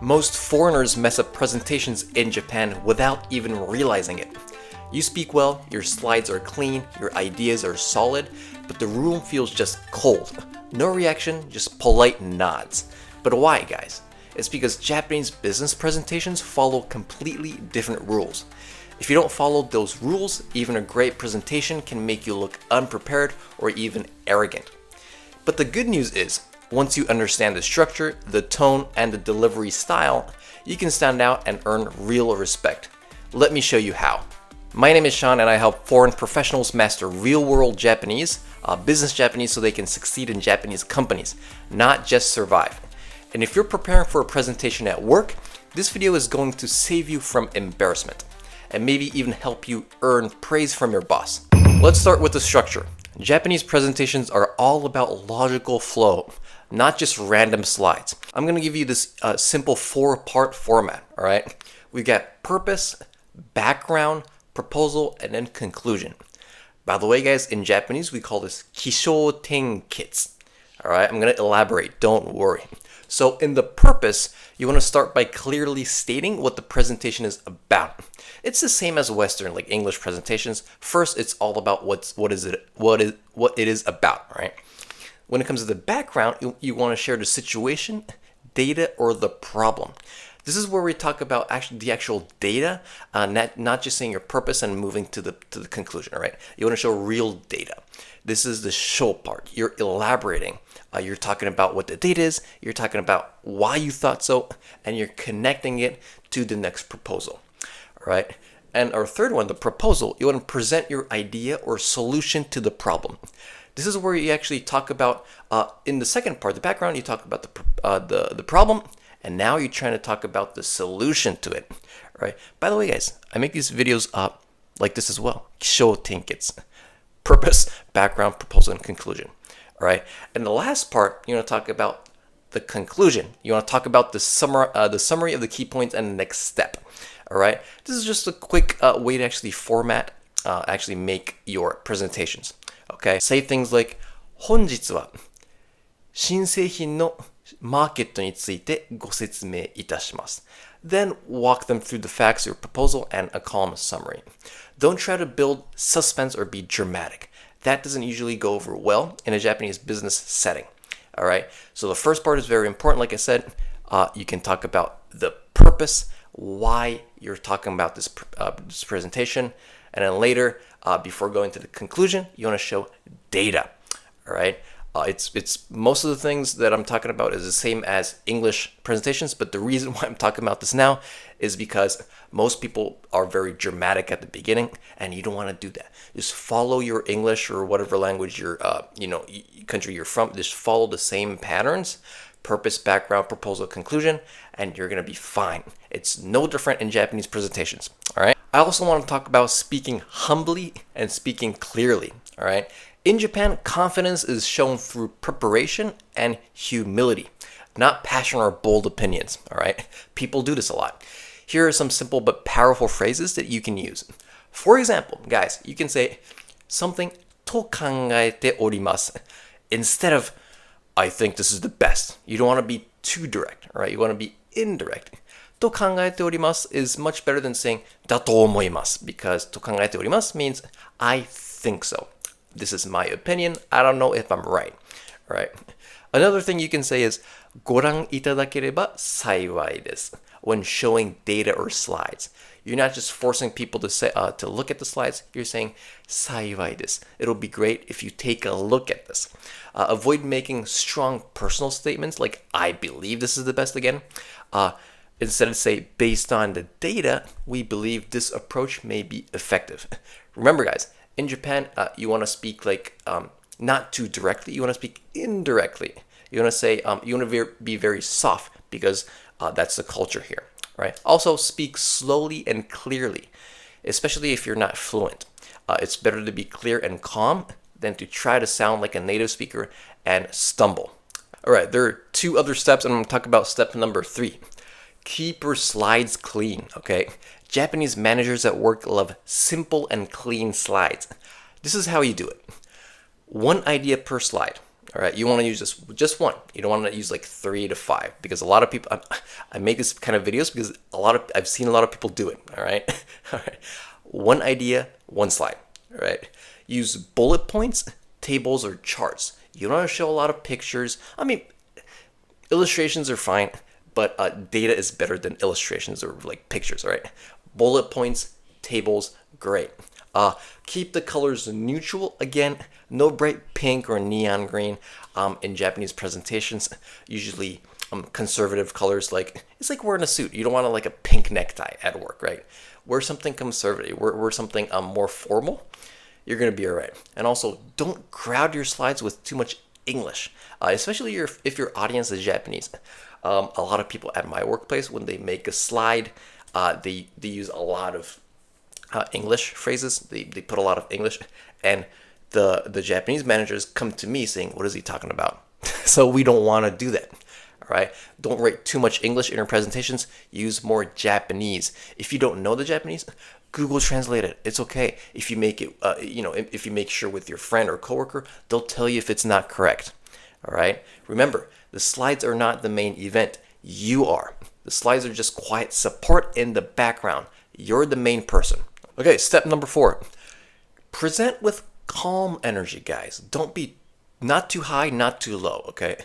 Most foreigners mess up presentations in Japan without even realizing it. You speak well, your slides are clean, your ideas are solid, but the room feels just cold. No reaction, just polite nods. But why, guys? It's because Japanese business presentations follow completely different rules. If you don't follow those rules, even a great presentation can make you look unprepared or even arrogant. But the good news is, once you understand the structure, the tone, and the delivery style, you can stand out and earn real respect. Let me show you how. My name is Sean and I help foreign professionals master real-world Japanese, business Japanese, so they can succeed in Japanese companies, not just survive. And if you're preparing for a presentation at work, this video is going to save you from embarrassment and maybe even help you earn praise from your boss. Let's start with the structure. Japanese presentations are all about logical flow, not just random slides. I'm gonna give you this simple 4-part format, all right? We've got purpose, background, proposal, and then conclusion. By the way, guys, in Japanese, we call this kisho tenketsu. All right, I'm gonna elaborate, don't worry. So in the purpose, you wanna start by clearly stating what the presentation is about. It's the same as Western, like English presentations. First, it's all about what it is about, right? When it comes to the background, you wanna share the situation, data, or the problem. This is where we talk about the actual data, not just saying your purpose and moving to the conclusion, all right? You want to show real data. This is the show part. You're elaborating. You're talking about what the data is. You're talking about why you thought so, and you're connecting it to the next proposal, all right? And our third one, the proposal, you want to present your idea or solution to the problem. This is where you actually talk about, in the second part, the background, you talk about the problem, and now you're trying to talk about the solution to it, right? By the way, guys, I make these videos like this as well. Kisho tenketsu. Purpose, background, proposal, and conclusion, all right? And the last part, you want to talk about the conclusion. You want to talk about the summary of the key points and the next step, all right? This is just a quick way to actually format, actually make your presentations, okay? Say things like, 本日は新製品のマーケットについてご説明いたします。Then walk them through the facts, your proposal, and a calm summary. Don't try to build suspense or be dramatic. That doesn't usually go over well in a Japanese business setting. All right. So the first part is very important. Like I said, you can talk about the purpose, why you're talking about this presentation, and then later, before going to the conclusion, you want to show data. All right. It's most of the things that I'm talking about is the same as English presentations, but the reason why I'm talking about this now is because most people are very dramatic at the beginning, and you don't want to do that. Just follow your English or whatever language your country you're from. Just follow the same patterns: purpose, background, proposal, conclusion, and you're gonna be fine. It's no different in Japanese presentations. All right. I also want to talk about speaking humbly and speaking clearly. All right. In Japan, confidence is shown through preparation and humility, not passion or bold opinions, all right? People do this a lot. Here are some simple but powerful phrases that you can use. For example, guys, you can say something と考えております instead of I think this is the best. You don't want to be too direct, all right? You want to be indirect. と考えております is much better than saying だと思います because と考えております means I think so. This is my opinion. I don't know if I'm right. All right. Another thing you can say is ご覧いただければ幸いです when showing data or slides. You're not just forcing people to say to look at the slides. You're saying 幸いです. It'll be great if you take a look at this. Avoid making strong personal statements like I believe this is the best again. Instead say based on the data, we believe this approach may be effective. Remember, guys, in Japan, you want to speak like not too directly. You want to speak indirectly. You want to say you want to be very soft because that's the culture here, right? Also, speak slowly and clearly, especially if you're not fluent. It's better to be clear and calm than to try to sound like a native speaker and stumble. All right, there are 2 other steps, and I'm going to talk about step number 3. Keep your slides clean, okay? Japanese managers at work love simple and clean slides. This is how you do it. 1 idea per slide, All right, you want to use just one. You don't want to use like 3 to 5 because a lot of people. I make this kind of videos because I've seen a lot of people do it. All right, all right. One idea, one slide. All right. Use bullet points, tables, or charts. You don't want to show a lot of pictures. I mean, illustrations are fine, but data is better than illustrations or like pictures. All right. Bullet points, tables, great. Keep the colors neutral. Again, no bright pink or neon green. In Japanese presentations, usually conservative colors. Like it's like wearing a suit. You don't want like a pink necktie at work, right? Wear something conservative. Wear something more formal. You're gonna be alright. And also, don't crowd your slides with too much English, especially if your audience is Japanese. A lot of people at my workplace, when they make a slide, they use a lot of English phrases. They put a lot of English, and the Japanese managers come to me saying, "What is he talking about?" So we don't want to do that. All right. Don't write too much English in your presentations. Use more Japanese. If you don't know the Japanese, Google Translate it. It's okay. If you make it, if you make sure with your friend or coworker, they'll tell you if it's not correct. All right. Remember, the slides are not the main event. You are. The slides are just quiet support in the background. You're the main person. Okay. Step number 4. Present with calm energy, guys. Don't be not too high, not too low. Okay.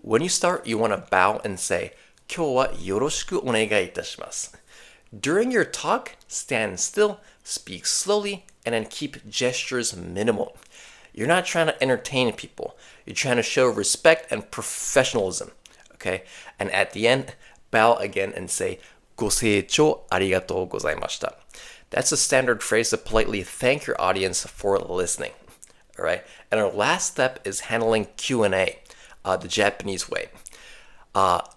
When you start, you want to bow and say, 今日はよろしくお願いいたします. During your talk, stand still, speak slowly, and then keep gestures minimal. You're not trying to entertain people. You're trying to show respect and professionalism. Okay? And at the end, bow again and say, ご清聴ありがとうございました. That's a standard phrase to politely thank your audience for listening. All right? And our last step is handling Q&A. The Japanese way.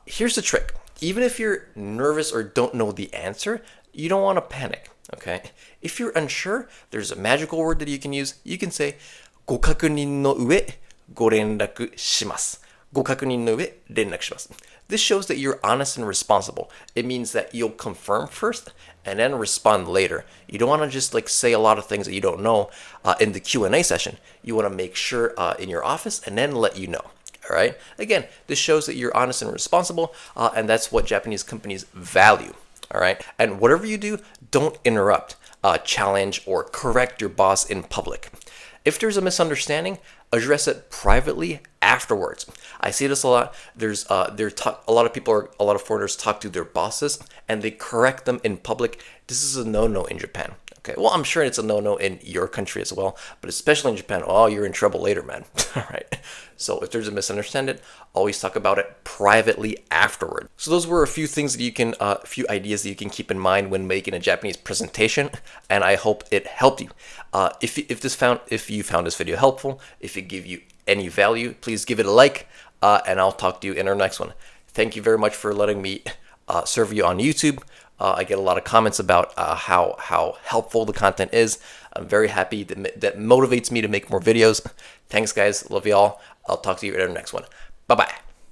Here's the trick. Even if you're nervous or don't know the answer, you don't want to panic, okay? If you're unsure, there's a magical word that you can use. You can say, ご確認の上、ご連絡します. ご確認の上、連絡します. This shows that you're honest and responsible. It means that you'll confirm first and then respond later. You don't want to just like say a lot of things that you don't know in the Q&A session. You want to make sure in your office and then let you know. All right. Again, this shows that you're honest and responsible, and that's what Japanese companies value. All right. And whatever you do, don't interrupt, challenge, or correct your boss in public. If there's a misunderstanding, address it privately afterwards. I see this a lot. A lot of foreigners talk to their bosses and they correct them in public. This is a no-no in Japan. Okay, well, I'm sure it's a no-no in your country as well, but especially in Japan, oh, you're in trouble later, man. All right. So if there's a misunderstanding, always talk about it privately afterward. So those were a few things that a few ideas that you can keep in mind when making a Japanese presentation, and I hope it helped you. If you found this video helpful, if it gave you any value, please give it a like, and I'll talk to you in our next one. Thank you very much for letting me serve you on YouTube. I get a lot of comments about how helpful the content is. I'm very happy that motivates me to make more videos. Thanks, guys. Love y'all. I'll talk to you in our next one. Bye-bye.